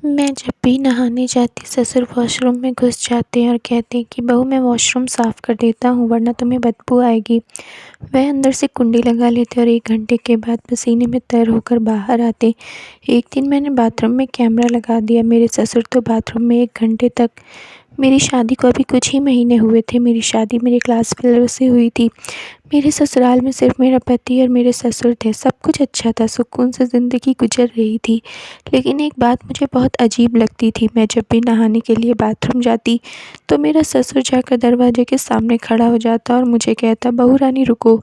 मैं जब भी नहाने जाती ससुर वॉशरूम में घुस जाते हैं और कहते हैं कि बहू मैं वॉशरूम साफ़ कर देता हूँ वरना तुम्हें बदबू आएगी। वह अंदर से कुंडी लगा लेते और 1 घंटे के बाद पसीने में तर होकर बाहर आते। एक दिन मैंने बाथरूम में कैमरा लगा दिया। मेरे ससुर तो बाथरूम में 1 घंटे तक। मेरी शादी को अभी कुछ ही महीने हुए थे। मेरी शादी मेरे क्लास फेलो से हुई थी। मेरे ससुराल में सिर्फ मेरा पति और मेरे ससुर थे। सब कुछ अच्छा था, सुकून से ज़िंदगी गुजर रही थी। लेकिन एक बात मुझे बहुत अजीब लगती थी। मैं जब भी नहाने के लिए बाथरूम जाती तो मेरा ससुर जाकर दरवाजे के सामने खड़ा हो जाता और मुझे कहता, बहू रानी रुको,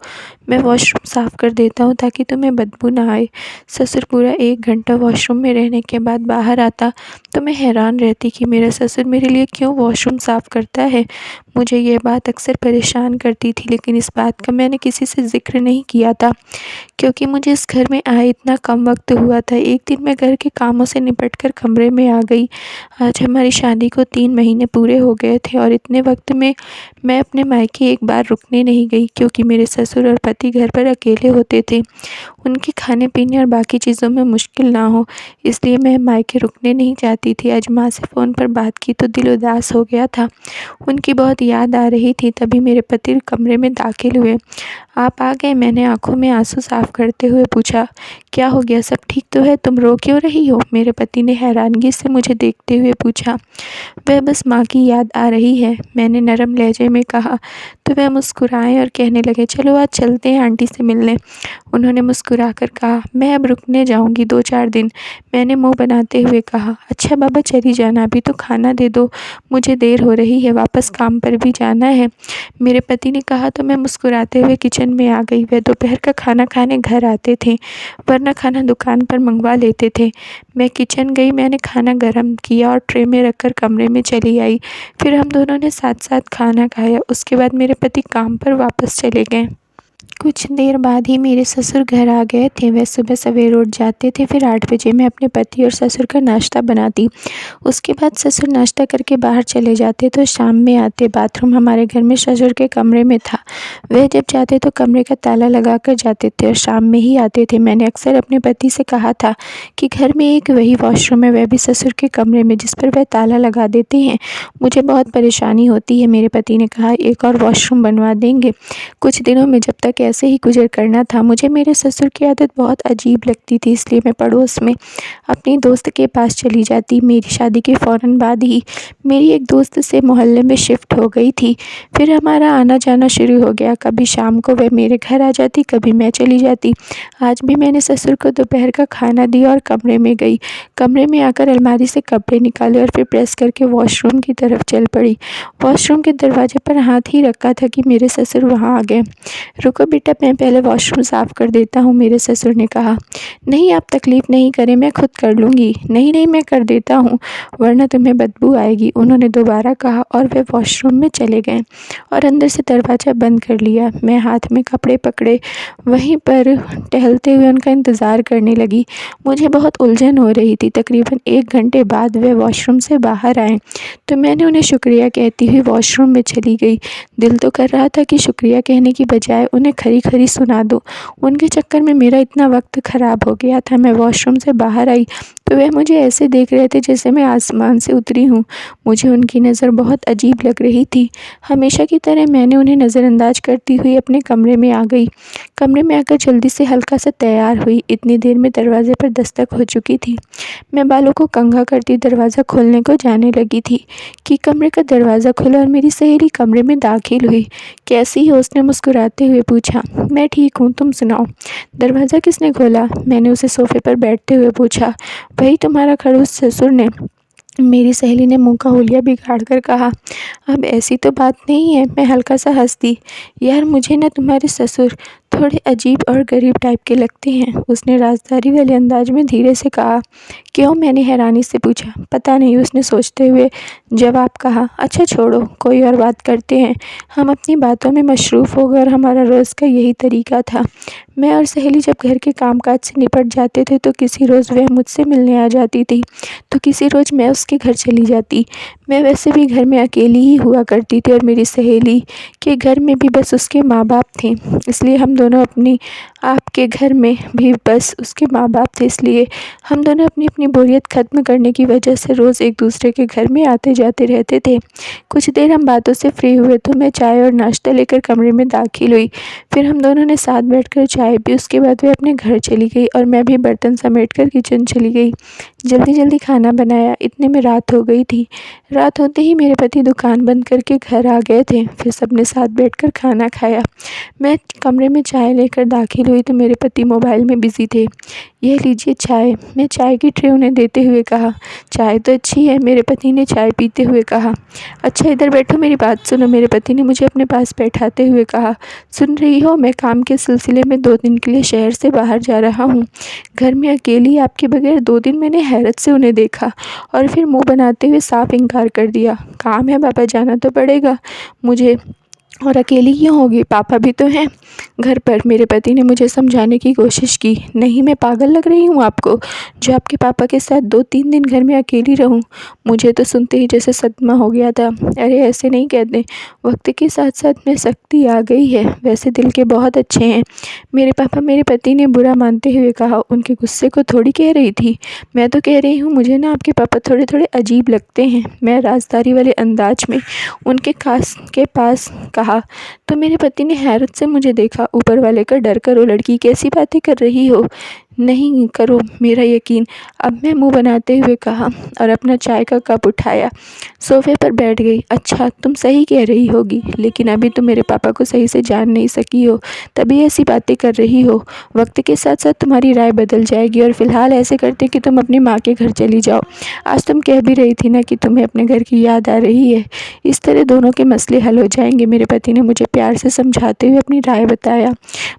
मैं वॉशरूम साफ़ कर देता हूँ ताकि तुम्हें बदबू ना आए। ससुर पूरा 1 घंटा वॉशरूम में रहने के बाद बाहर आता तो मैं हैरान रहती कि मेरा ससुर मेरे लिए क्यों वॉशरूम साफ़ करता है। मुझे ये बात अक्सर परेशान करती थी, लेकिन इस बात का मैंने किसी से ज़िक्र नहीं किया था क्योंकि मुझे इस घर में आए इतना कम वक्त हुआ था। एक दिन मैं घर के कामों से निपट कर कमरे में आ गई। आज हमारी शादी को 3 महीने पूरे हो गए थे और इतने वक्त में मैं अपने मायके एक बार रुकने नहीं गई क्योंकि मेरे ससुर और पति घर पर अकेले होते थे। उनके खाने पीने और बाकी चीज़ों में मुश्किल ना हो, इसलिए मैं मायके रुकने नहीं चाहती थी। आज माँ से फ़ोन पर बात की तो दिल उदास हो गया था। उनकी बहुत याद आ रही थी। तभी मेरे पति कमरे में दाखिल हुए। आप आ गए? मैंने आंखों में आंसू साफ करते हुए पूछा। क्या हो गया, सब ठीक तो है? तुम रो क्यों रही हो? मेरे पति ने हैरानगी से मुझे देखते हुए पूछा। वह बस माँ की याद आ रही है, मैंने नरम लहजे में कहा। तो वह मुस्कुराए और कहने लगे, चलो आज चलते हैं आंटी से मिलने। उन्होंने मुस्कुराकर कहा, मैं अब रुकने जाऊंगी 2-4 दिन। मैंने मुंह बनाते हुए कहा, अच्छा बाबा चली जाना, अभी तो खाना दे दो, मुझे देर हो रही है, वापस काम पर भी जाना है। मेरे पति ने कहा तो मैं मुस्कुराते हुए किचन में आ गई। वह दोपहर का खाना खाने घर आते थे, वरना खाना दुकान पर मंगवा लेते थे। मैं किचन गई, मैंने खाना गर्म किया और ट्रे में रखकर कमरे में चली आई। फिर हम दोनों ने साथ साथ खाना खाया। उसके बाद मेरे पति काम पर वापस चले गए। कुछ देर बाद ही मेरे ससुर घर आ गए थे। वह सुबह सवेरे उठ जाते थे। फिर 8 बजे मैं अपने पति और ससुर का नाश्ता बनाती। उसके बाद ससुर नाश्ता करके बाहर चले जाते तो शाम में आते। बाथरूम हमारे घर में ससुर के कमरे में था। वह जब जाते तो कमरे का ताला लगा कर जाते थे और शाम में ही आते थे। मैंने अक्सर अपने पति से कहा था कि घर में एक वही वॉशरूम है, वह भी ससुर के कमरे में, जिस पर वह ताला लगा देते हैं। मुझे बहुत परेशानी होती है। मेरे पति ने कहा, एक और वॉशरूम बनवा देंगे। कुछ दिनों में जब तक ऐसे ही गुजर करना था। मुझे मेरे ससुर की आदत बहुत अजीब लगती थी, इसलिए मैं पड़ोस में अपनी दोस्त के पास चली जाती। मेरी शादी के फ़ौरन बाद ही मेरी एक दोस्त से मोहल्ले में शिफ्ट हो गई थी। फिर हमारा आना जाना शुरू हो गया। कभी शाम को वह मेरे घर आ जाती, कभी मैं चली जाती। आज भी मैंने ससुर को दोपहर का खाना दिया और कमरे में गई। कमरे में आकर अलमारी से कपड़े निकाले और फिर प्रेस करके वॉशरूम की तरफ चल पड़ी। वॉशरूम के दरवाजे पर हाथ ही रखा था कि मेरे ससुर वहाँ आ गए। रुको बेटा, मैं पहले वॉशरूम साफ़ कर देता हूँ, मेरे ससुर ने कहा। नहीं, आप तकलीफ़ नहीं करें, मैं खुद कर लूँगी। नहीं नहीं, मैं कर देता हूँ, वरना तुम्हें बदबू आएगी, उन्होंने दोबारा कहा और वे वॉशरूम में चले गए और अंदर से दरवाज़ा बंद कर लिया। मैं हाथ में कपड़े पकड़े वहीं पर टहलते हुए उनका इंतज़ार करने लगी। मुझे बहुत उलझन हो रही थी। तकरीबन 1 घंटे बाद वे वॉशरूम से बाहर आए तो मैंने उन्हें शुक्रिया कहती हुई वॉशरूम में चली गई। दिल तो कर रहा था कि शुक्रिया कहने की बजाय उन्हें खरी खरी सुना दूँ। उनके चक्कर में मेरा इतना वक्त ख़राब हो गया था। मैं वॉशरूम से बाहर आई तो वह मुझे ऐसे देख रहे थे जैसे मैं आसमान से उतरी हूँ। मुझे उनकी नज़र बहुत अजीब लग रही थी। हमेशा की तरह मैंने उन्हें नज़रअंदाज करती हुई अपने कमरे में आ गई। कमरे में आकर जल्दी से हल्का सा तैयार हुई। इतनी देर में दरवाजे पर दस्तक हो चुकी थी। मैं बालों को कंघा करती दरवाज़ा खोलने को जाने लगी थी कि कमरे का दरवाज़ा खुला और मेरी सहेली कमरे में दाखिल हुई। कैसी हो? उसने मुस्कुराते हुए पूछा। मैं ठीक हूँ, तुम सुनाओ। दरवाज़ा किसने खोला? मैंने उसे सोफ़े पर बैठते हुए पूछा। वही तुम्हारा खड़ूस ससुर ने, मेरी सहेली ने मुंह का हुलिया बिगाड़ कर कहा। अब ऐसी तो बात नहीं है। मैं हल्का सा हंस दी। यार, मुझे ना तुम्हारे ससुर थोड़े अजीब और गरीब टाइप के लगते हैं, उसने राजदारी वाले अंदाज में धीरे से कहा। क्यों? मैंने हैरानी से पूछा। पता नहीं, उसने सोचते हुए जवाब कहा। अच्छा छोड़ो, कोई और बात करते हैं। हम अपनी बातों में मशरूफ़ हो गए और हमारा रोज़ का यही तरीका था। मैं और सहेली जब घर के कामकाज से निपट जाते थे तो किसी रोज़ वह मुझसे मिलने आ जाती थी तो किसी रोज़ मैं उसके घर चली जाती। मैं वैसे भी घर में अकेली ही हुआ करती थी और मेरी सहेली के घर में भी बस उसके माँ-बाप थे, इसलिए हम दोनों अपनी आपके घर में भी बस उसके माँ-बाप थे, इसलिए हम दोनों अपनी-अपनी बोरियत ख़त्म करने की वजह से रोज़ एक-दूसरे के घर में आते-जाते रहते थे। कुछ देर हम बातों से फ्री हुए तो मैं चाय और नाश्ता लेकर कमरे में दाखिल हुई। फिर हम दोनों ने साथ बैठकर चाय पी। उसके बाद वह अपने घर चली गई और मैं भी बर्तन समेटकर किचन चली गई। जल्दी-जल्दी खाना बनाया, इतने में रात हो गई थी। रात होते ही मेरे पति दुकान बंद करके घर आ गए थे। फिर सबने साथ बैठकर खाना खाया। मैं कमरे में चाय लेकर दाखिल हुई तो मेरे पति मोबाइल में बिज़ी थे। "यह लीजिए चाय।" मैं चाय की ट्रे उन्हें देते हुए कहा। "चाय तो अच्छी है," मेरे पति ने चाय पीते हुए कहा। "अच्छा इधर बैठो, मेरी बात सुनो," मेरे पति ने मुझे अपने पास बैठाते हुए कहा। "सुन रही हो, मैं काम के सिलसिले में 2 दिन के लिए शहर से बाहर जा रहा हूँ। घर में अकेली आपके बगैर 2 दिन मैंने हैरत से उन्हें देखा और फिर मुँह बनाते हुए साफ इनकार कर दिया। काम है बाबा, जाना तो पड़ेगा मुझे, और अकेली क्यों होगी, पापा भी तो हैं घर पर।" मेरे पति ने मुझे समझाने की कोशिश की। "नहीं, मैं पागल लग रही हूँ आपको, जो आपके पापा के साथ 2-3 दिन घर में अकेली रहूँ?" मुझे तो सुनते ही जैसे सदमा हो गया था। "अरे ऐसे नहीं कहते, वक्त के साथ साथ में सख्ती आ गई है। वैसे दिल के बहुत अच्छे हैं मेरे पापा," मेरे पति ने बुरा मानते हुए कहा। उनके गुस्से को थोड़ी कह रही थी, मैं तो कह रही हूँ मुझे ना आपके पापा थोड़े-थोड़े अजीब लगते हैं। मैं राज़दारी वाले अंदाज में उनके पास कहा तो मेरे पति ने हैरत से मुझे देखा। "ऊपर वाले का डर करो लड़की, कैसी बातें कर रही हो? नहीं करो मेरा यकीन," अब मैं मुँह बनाते हुए कहा और अपना चाय का कप उठाया, सोफ़े पर बैठ गई। "अच्छा तुम सही कह रही होगी, लेकिन अभी तुम मेरे पापा को सही से जान नहीं सकी हो, तभी ऐसी बातें कर रही हो। वक्त के साथ साथ तुम्हारी राय बदल जाएगी और फ़िलहाल ऐसे करते कि तुम अपनी माँ के घर चली जाओ। आज तुम कह भी रही थी ना कि तुम्हें अपने घर की याद आ रही है। इस तरह दोनों के मसले हल हो जाएंगे," मेरे पति ने मुझे प्यार से समझाते हुए अपनी राय बताया।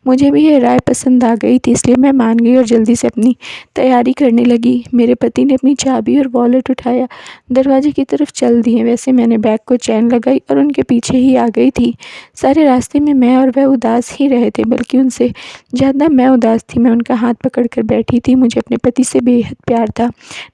मुझे भी यह राय पसंद आ गई थी, इसलिए मैं मान गई और जल्दी से अपनी तैयारी करने लगी। मेरे पति ने अपनी चाबी और वॉलेट उठाया, दरवाजे की तरफ चल दिए। वैसे मैंने बैग को चैन लगाई और उनके पीछे ही आ गई थी। सारे रास्ते में मैं और वह उदास ही रहे थे, बल्कि उनसे ज़्यादा मैं उदास थी। मैं उनका हाथ पकड़कर बैठी थी। मुझे अपने पति से बेहद प्यार था।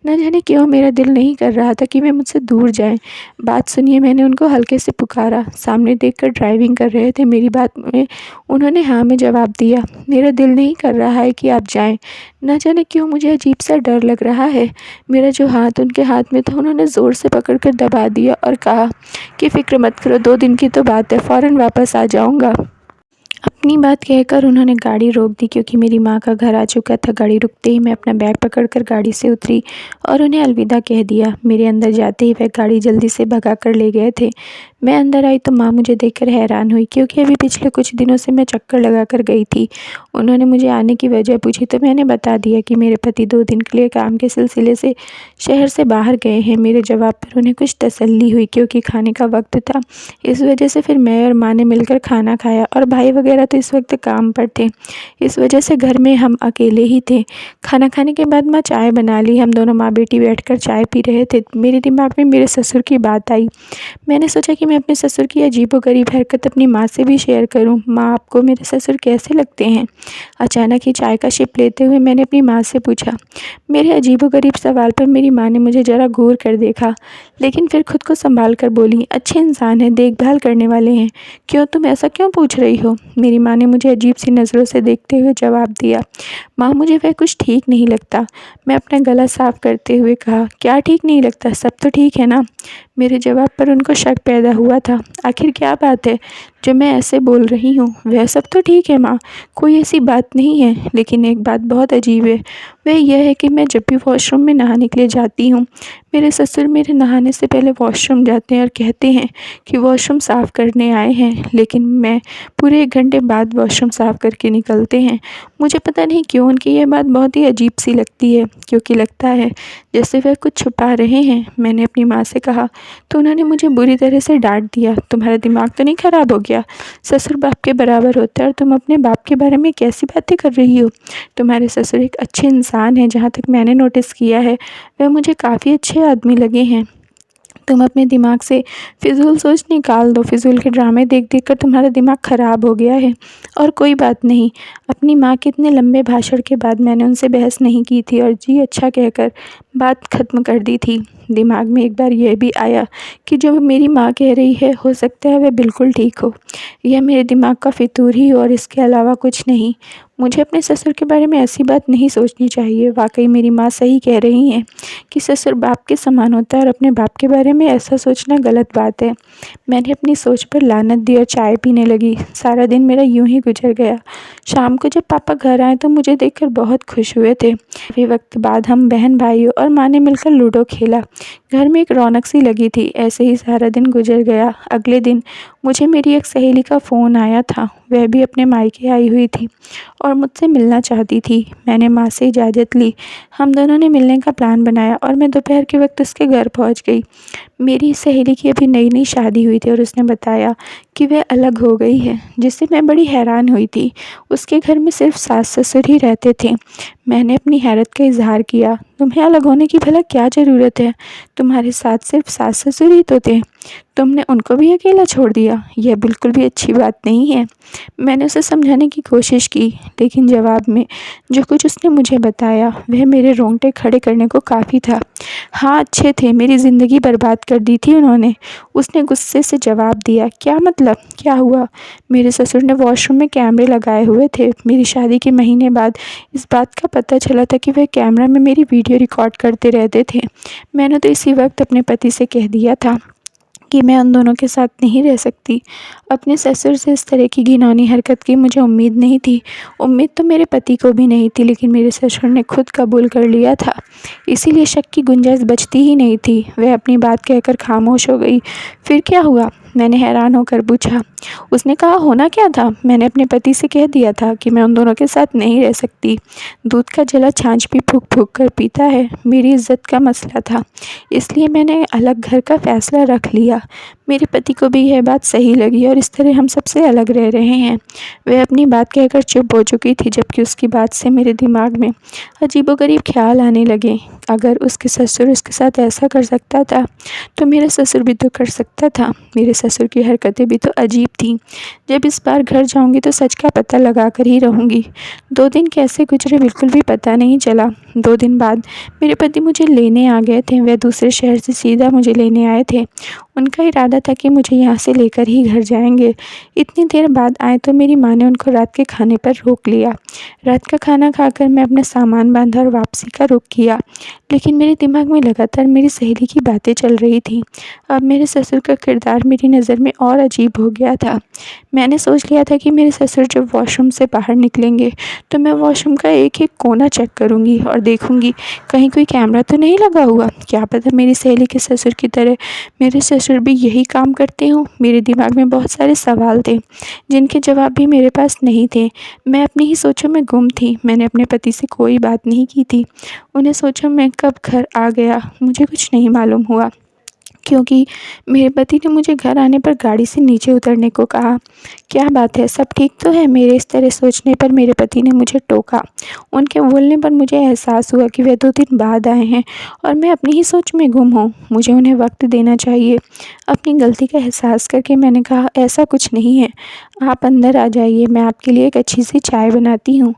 न जाने क्यों मेरा दिल नहीं कर रहा था कि वे मुझसे दूर जाएं। "बात सुनिए," मैंने उनको हल्के से पुकारा। सामने देखकर ड्राइविंग कर रहे थे। मेरी बात में उन्होंने हाँ में जवाब दिया। "मेरा दिल नहीं कर रहा है कि आप जाएं। न जाने क्यों मुझे अजीब सा डर लग रहा है।" मेरा जो हाथ उनके हाथ में था उन्होंने ज़ोर से पकड़कर दबा दिया और कहा कि "फ़िक्र मत करो, 2 दिन की तो बात है, फ़ौरन वापस आ जाऊँगा।" अपनी बात कहकर उन्होंने गाड़ी रोक दी, क्योंकि मेरी माँ का घर आ चुका था। गाड़ी रुकते ही मैं अपना बैग पकड़कर गाड़ी से उतरी और उन्हें अलविदा कह दिया। मेरे अंदर जाते ही वह गाड़ी जल्दी से भगा कर ले गए थे। मैं अंदर आई तो माँ मुझे देखकर हैरान हुई, क्योंकि अभी पिछले कुछ दिनों से मैं चक्कर लगा कर गई थी। उन्होंने मुझे आने की वजह पूछी तो मैंने बता दिया कि मेरे पति 2 दिन के लिए काम के सिलसिले से शहर से बाहर गए हैं। मेरे जवाब पर उन्हें कुछ तसल्ली हुई, क्योंकि खाने का वक्त था। इस वजह से फिर मैं और माँ ने मिलकर खाना खाया, और भाई वगैरह तो इस वक्त काम पर थे। इस वजह से घर में हम अकेले ही थे। खाना खाने के बाद माँ चाय बना ली। हम दोनों माँ बेटी बैठकर चाय पी रहे थे। मेरे दिमाग में मेरे ससुर की बात आई। मैंने सोचा कि मैं अपने ससुर की अजीबोगरीब हरकत अपनी माँ से भी शेयर करूं। "माँ, आपको मेरे ससुर कैसे लगते हैं?" अचानक ही चाय का सिप लेते हुए मैंने अपनी माँ से पूछा। मेरे अजीबोगरीब सवाल पर मेरी माँ ने मुझे ज़रा घूर कर देखा, लेकिन फिर खुद को संभाल कर बोली, "अच्छे इंसान हैं, देखभाल करने वाले हैं। क्यों, तुम ऐसा क्यों पूछ रही हो?" मेरी माँ ने मुझे अजीब सी नज़रों से देखते हुए जवाब दिया, "माँ, मुझे वह कुछ ठीक नहीं लगता।" मैं अपना गला साफ करते हुए कहा, "क्या ठीक नहीं लगता? सब तो ठीक है ना?" मेरे जवाब पर उनको शक पैदा हुआ था। आखिर क्या बात है जो मैं ऐसे बोल रही हूँ? "वह सब तो ठीक है माँ, कोई ऐसी बात नहीं है, लेकिन एक बात बहुत अजीब है। वह यह है कि मैं जब भी वॉशरूम में नहाने के लिए जाती हूँ, मेरे ससुर मेरे नहाने से पहले वॉशरूम जाते हैं और कहते हैं कि वॉशरूम साफ़ करने आए हैं, लेकिन मैं पूरे 1 घंटे बाद वॉशरूम साफ़ करके निकलते हैं। मुझे पता नहीं क्यों उनकी यह बात बहुत ही अजीब सी लगती है, क्योंकि लगता है जैसे वह कुछ छुपा रहे हैं।" मैंने अपनी माँ से कहा तो उन्होंने मुझे बुरी तरह से डाँट दिया। "तुम्हारा दिमाग तो नहीं ख़राब हो गया? ससुर बाप के बराबर होता है और तुम अपने बाप के बारे में कैसी बातें कर रही हो? तुम्हारे ससुर एक अच्छे इंसान हैं, जहाँ तक मैंने नोटिस किया है, वह मुझे काफ़ी अच्छे आदमी लगे हैं। तुम अपने दिमाग से फ़िज़ूल सोच निकाल दो। फ़िज़ूल के ड्रामे देख देख कर तुम्हारा दिमाग ख़राब हो गया है। और कोई बात नहीं, अपनी माँ के इतने लंबे भाषण के बाद मैंने उनसे बहस नहीं की थी और जी अच्छा कहकर बात ख़त्म कर दी थी। दिमाग में एक बार यह भी आया कि जो मेरी माँ कह रही है हो सकता है वह बिल्कुल ठीक हो। यह मेरे दिमाग का फितूर ही और इसके अलावा कुछ नहीं। मुझे अपने ससुर के बारे में ऐसी बात नहीं सोचनी चाहिए। वाकई मेरी माँ सही कह रही हैं कि ससुर बाप के समान होता है और अपने बाप के बारे में ऐसा सोचना गलत बात है। मैंने अपनी सोच पर लानत दी और चाय पीने लगी। सारा दिन मेरा यूं ही गुजर गया। शाम को जब पापा घर आए तो मुझे देखकर बहुत खुश हुए थे। काफ़ी वक्त बाद हम बहन भाइयों और माँ ने मिलकर लूडो खेला। घर में एक रौनक सी लगी थी। ऐसे ही सारा दिन गुजर गया। अगले दिन मुझे मेरी एक सहेली का फ़ोन आया था। वह भी अपने मायके आई हुई थी और मुझसे मिलना चाहती थी। मैंने माँ से इजाज़त ली। हम दोनों ने मिलने का प्लान बनाया और मैं दोपहर के वक्त उसके घर पहुँच गई। मेरी सहेली की अभी नई नई शादी हुई थी और उसने बताया कि वह अलग हो गई है, जिससे मैं बड़ी हैरान हुई थी। उसके घर में सिर्फ सास ससुर ही रहते थे। मैंने अपनी हैरत का इजहार किया। तुम्हें अलग होने की भला क्या ज़रूरत है? तुम्हारे साथ सिर्फ सास ससुर ही तो थे। तुमने उनको भी अकेला छोड़ दिया। यह बिल्कुल भी अच्छी बात नहीं है। मैंने उसे समझाने की कोशिश की, लेकिन जवाब में जो कुछ उसने मुझे बताया वह मेरे रोंगटे खड़े करने को काफ़ी था। हाँ अच्छे थे, मेरी ज़िंदगी बर्बाद कर दी थी उन्होंने। उसने गुस्से से जवाब दिया। क्या मतलब? क्या हुआ? मेरे ससुर ने वॉशरूम में कैमरे लगाए हुए थे। मेरी शादी के महीने बाद इस बात का पता चला था कि वह कैमरा में मेरी वीडियो रिकॉर्ड करते रहते थे। मैंने तो इसी वक्त अपने पति से कह दिया था कि मैं उन दोनों के साथ नहीं रह सकती। अपने ससुर से इस तरह की घिनौनी हरकत की मुझे उम्मीद नहीं थी। उम्मीद तो मेरे पति को भी नहीं थी, लेकिन मेरे ससुर ने खुद कबूल कर लिया था। इसीलिए शक की गुंजाइश बचती ही नहीं थी। वह अपनी बात कहकर खामोश हो गई। फिर क्या हुआ? मैंने हैरान होकर पूछा। उसने कहा होना क्या था? मैंने अपने पति से कह दिया था कि मैं उन दोनों के साथ नहीं रह सकती। दूध का जला छाछ भी फूंक फूंक कर पीता है। मेरी इज्जत का मसला था, इसलिए मैंने अलग घर का फैसला रख लिया। मेरे पति को भी यह बात सही लगी और इस तरह हम सबसे अलग रह रहे हैं। वह अपनी बात कहकर चुप हो चुकी थी, जबकि उसकी बात से मेरे दिमाग में अजीबोगरीब ख्याल आने लगे। अगर उसके ससुर उसके साथ ऐसा कर सकता था तो मेरा ससुर भी तो कर सकता था। मेरे ससुर की हरकतें भी तो अजीब थीं। जब इस बार घर जाऊंगी तो सच का पता लगा कर ही रहूंगी। 2 दिन कैसे गुजरे बिल्कुल भी पता नहीं चला। 2 दिन बाद मेरे पति मुझे लेने आ गए थे। वह दूसरे शहर से सीधा मुझे लेने आए थे। उनका इरादा था कि मुझे यहाँ से लेकर ही घर जाएंगे। इतनी देर बाद आए तो मेरी माँ ने उनको रात के खाने पर रोक लिया। रात का खाना खाकर मैं अपना सामान बांधा और वापसी का रुख किया, लेकिन मेरे दिमाग में लगातार मेरी सहेली की बातें चल रही थीं। अब मेरे ससुर का किरदार मेरी नज़र में और अजीब हो गया था। मैंने सोच लिया था कि मेरे ससुर जब वॉशरूम से बाहर निकलेंगे तो मैं वॉशरूम का एक एक कोना चेक करूँगी और देखूँगी कहीं कोई कैमरा तो नहीं लगा हुआ। क्या पता मेरी सहेली के ससुर की तरह मेरे ससुर भी यही काम करते हों। मेरे दिमाग में बहुत सारे सवाल थे जिनके जवाब भी मेरे पास नहीं थे। मैं अपनी ही सोचों में गुम थी। मैंने अपने पति से कोई बात नहीं की थी। उन्हें सोचो मैं कब घर आ गया मुझे कुछ नहीं मालूम हुआ, क्योंकि मेरे पति ने मुझे घर आने पर गाड़ी से नीचे उतरने को कहा। क्या बात है, सब ठीक तो है? मेरे इस तरह सोचने पर मेरे पति ने मुझे टोका। उनके बोलने पर मुझे एहसास हुआ कि वे 2 दिन बाद आए हैं और मैं अपनी ही सोच में गुम हूँ। मुझे उन्हें वक्त देना चाहिए। अपनी गलती का एहसास करके मैंने कहा ऐसा कुछ नहीं है, आप अंदर आ जाइए, मैं आपके लिए एक अच्छी सी चाय बनाती हूँ।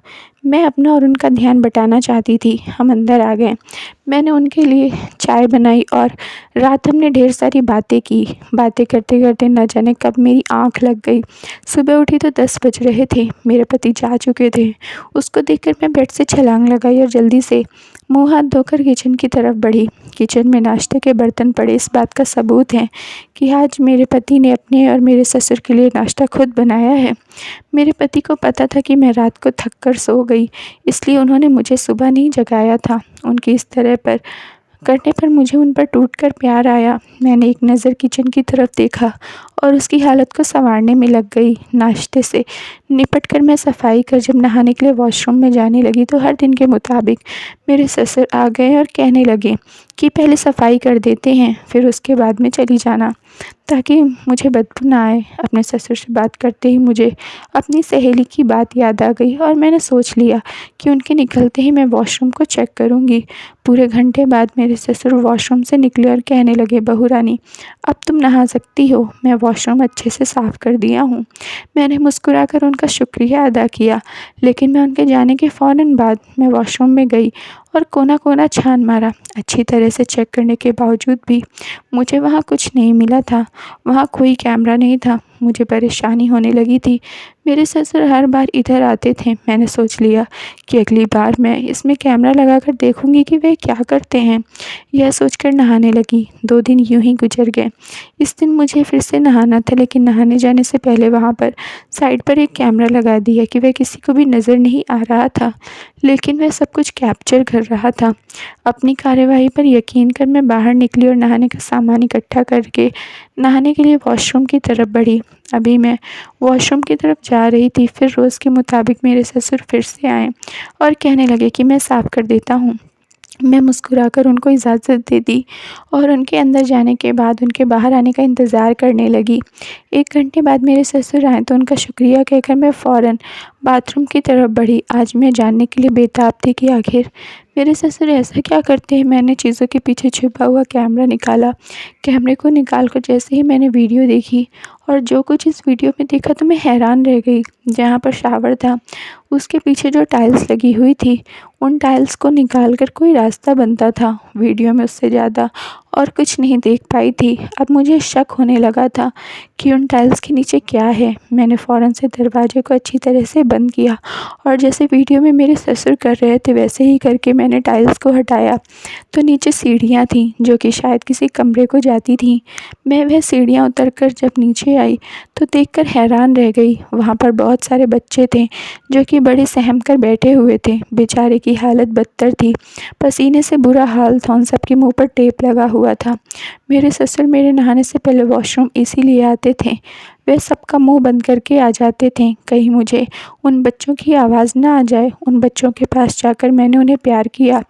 मैं अपना और उनका ध्यान बटाना चाहती थी। हम अंदर आ गए। मैंने उनके लिए चाय बनाई और रात हमने ढेर सारी बातें की। बातें करते करते न जाने कब मेरी आँख लग गई। सुबह उठी तो 10 बज रहे थे। मेरे पति जा चुके थे। उसको देखकर मैं बेड से छलांग लगाई और जल्दी से मुँह हाथ धोकर किचन की तरफ बढ़ी। किचन में नाश्ते के बर्तन पड़े इस बात का सबूत है कि आज मेरे पति ने अपने और मेरे ससुर के लिए नाश्ता खुद बनाया है। मेरे पति को पता था कि मैं रात को थक कर सो गई, इसलिए उन्होंने मुझे सुबह नहीं जगाया था। उनकी इस तरह पर करने पर मुझे उन पर टूटकर प्यार आया। मैंने एक नज़र किचन की तरफ देखा और उसकी हालत को संवारने में लग गई। नाश्ते से निपट कर मैं सफाई कर जब नहाने के लिए वॉशरूम में जाने लगी तो हर दिन के मुताबिक मेरे ससुर आ गए और कहने लगे कि पहले सफाई कर देते हैं, फिर उसके बाद में चली जाना। ताकि मुझे बदबू ना आए। अपने ससुर से बात करते ही मुझे अपनी सहेली की बात याद आ गई और मैंने सोच लिया कि उनके निकलते ही मैं वॉशरूम को चेक करूँगी। पूरे घंटे बाद मेरे ससुर वॉशरूम से निकले और कहने लगे, बहू रानी अब तुम नहा सकती हो, मैं वॉशरूम अच्छे से साफ़ कर दिया हूँ। मैंने मुस्कुराकर उनका शुक्रिया अदा किया, लेकिन मैं उनके जाने के फ़ौरन बाद मैं वॉशरूम में गई और कोना-कोना छान मारा। अच्छी तरह से चेक करने के बावजूद भी मुझे वहाँ कुछ नहीं मिला था। वहाँ कोई कैमरा नहीं था। मुझे परेशानी होने लगी थी। मेरे ससुर हर बार इधर आते थे। मैंने सोच लिया कि अगली बार मैं इसमें कैमरा लगाकर देखूँगी कि वे क्या करते हैं। यह सोचकर नहाने लगी। 2 दिन यूँ ही गुजर गए। इस दिन मुझे फिर से नहाना था, लेकिन नहाने जाने से पहले वहाँ पर साइड पर एक कैमरा लगा दिया कि वह किसी को भी नज़र नहीं आ रहा था, लेकिन वह सब कुछ कैप्चर कर रहा था। अपनी कार्यवाही पर यकीन कर मैं बाहर निकली और नहाने का सामान इकट्ठा करके नहाने के लिए वॉशरूम की तरफ बढ़ी। अभी मैं वॉशरूम की तरफ जा रही थी, फिर रोज़ के मुताबिक मेरे ससुर फिर से आए और कहने लगे कि मैं साफ़ कर देता हूँ। मैं मुस्कुराकर उनको इजाज़त दे दी और उनके अंदर जाने के बाद उनके बाहर आने का इंतज़ार करने लगी। 1 घंटे बाद मेरे ससुर आए तो उनका शुक्रिया कहकर मैं फ़ौरन बाथरूम की तरफ बढ़ी। आज मैं जानने के लिए बेताब थी कि आखिर मेरे ससुर ऐसा क्या करते हैं। मैंने चीज़ों के पीछे छुपा हुआ कैमरा निकाला। कैमरे को निकाल कर जैसे ही मैंने वीडियो देखी और जो कुछ इस वीडियो में देखा तो मैं हैरान रह गई। जहाँ पर शावर था उसके पीछे जो टाइल्स लगी हुई थी, उन टाइल्स को निकाल कर कोई रास्ता बनता था। वीडियो में उससे ज़्यादा और कुछ नहीं देख पाई थी। अब मुझे शक होने लगा था कि उन टाइल्स के नीचे क्या है। मैंने फ़ौरन से दरवाजे को अच्छी तरह से बंद किया और जैसे वीडियो में मेरे ससुर कर रहे थे वैसे ही करके मैंने टाइल्स को हटाया तो नीचे सीढ़ियाँ थीं जो कि शायद किसी कमरे को जाती थीं। मैं वह सीढ़ियाँ उतर कर जब नीचे आई तो देखकर हैरान रह गई। वहाँ पर बहुत सारे बच्चे थे जो कि बड़े सहम कर बैठे हुए थे। बेचारे की हालत बदतर थी, पसीने से बुरा हाल था। उन सब के मुँह पर टेप लगा हुआ था। मेरे ससुर मेरे नहाने से पहले वॉशरूम इसीलिए आते थे। वे सबका मुँह बंद करके आ जाते थे, कहीं मुझे उन बच्चों की आवाज़ ना आ जाए। उन बच्चों के पास जाकर मैंने उन्हें प्यार किया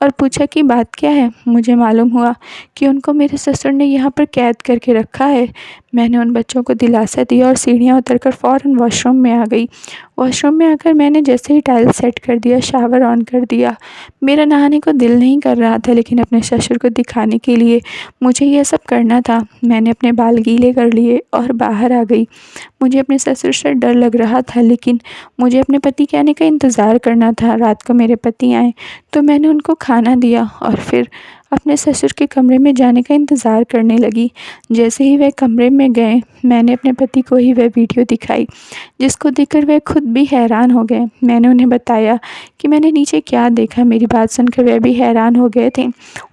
और पूछा कि बात क्या है। मुझे मालूम हुआ कि उनको मेरे ससुर ने यहाँ पर कैद करके रखा है। मैंने उन बच्चों को दिलासा दिया और सीढ़ियाँ उतरकर फ़ौरन वॉशरूम में आ गई। वॉशरूम में आकर मैंने जैसे ही टाइल सेट कर दिया, शावर ऑन कर दिया। मेरा नहाने को दिल नहीं कर रहा था, लेकिन अपने ससुर को दिखाने के लिए मुझे यह सब करना था। मैंने अपने बाल गीले कर लिए और बाहर आ गई। मुझे अपने ससुर से डर लग रहा था, लेकिन मुझे अपने पति के आने का इंतज़ार करना था। रात को मेरे पति आए तो मैंने उनको खाना दिया और फिर अपने ससुर के कमरे में जाने का इंतज़ार करने लगी। जैसे ही वह कमरे में गए मैंने अपने पति को ही वह वीडियो दिखाई, जिसको देखकर वह खुद भी हैरान हो गए। मैंने उन्हें बताया कि मैंने नीचे क्या देखा। मेरी बात सुनकर वह भी हैरान हो गए थे।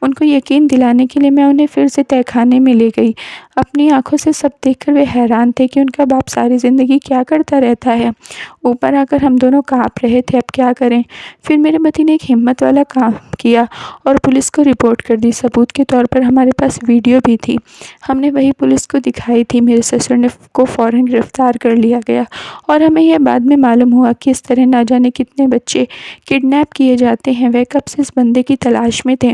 उनको यकीन दिलाने के लिए मैं उन्हें फिर से तहखाने में ले गई। अपनी आँखों से सब देखकर वे हैरान थे कि उनका बाप सारी ज़िंदगी क्या करता रहता है। ऊपर आकर हम दोनों काँप रहे थे, अब क्या करें। फिर मेरे पति ने एक हिम्मत वाला काम किया और पुलिस को रिपोर्ट कर दी। सबूत के तौर पर हमारे पास वीडियो भी थी। हमने वही पुलिस को दिखाई थी। मेरे ससुर ने को फ़ौरन गिरफ़्तार कर लिया गया और हमें यह बाद में मालूम हुआ कि इस तरह ना जाने कितने बच्चे किडनैप किए जाते हैं। वह कब से इस बंदे की तलाश में थे।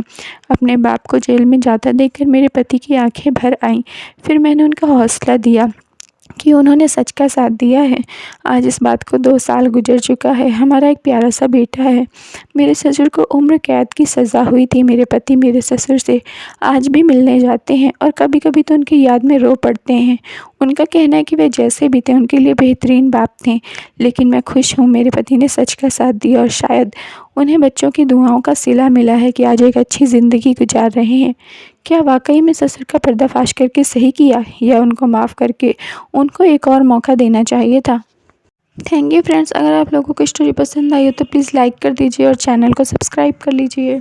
अपने बाप को जेल में जाता देखकर मेरे पति की आंखें भर आईं। फिर मैंने उनका हौसला दिया कि उन्होंने सच का साथ दिया है। आज इस बात को 2 साल गुजर चुका है। हमारा एक प्यारा सा बेटा है। मेरे ससुर को उम्र कैद की सज़ा हुई थी। मेरे पति मेरे ससुर से आज भी मिलने जाते हैं और कभी-कभी तो उनकी याद में रो पड़ते हैं। उनका कहना है कि वे जैसे भी थे उनके लिए बेहतरीन बाप थे। लेकिन मैं खुश हूँ मेरे पति ने सच का साथ दिया और शायद उन्हें बच्चों की दुआओं का सिला मिला है कि आज एक अच्छी ज़िंदगी गुजार रहे हैं। क्या वाक़ई में ससुर का पर्दाफ़ाश करके सही किया या उनको माफ़ करके उनको एक और मौका देना चाहिए था? Thank you friends. अगर आप लोगों को स्टोरी पसंद आई हो तो प्लीज़ लाइक कर दीजिए और चैनल को सब्सक्राइब कर लीजिए।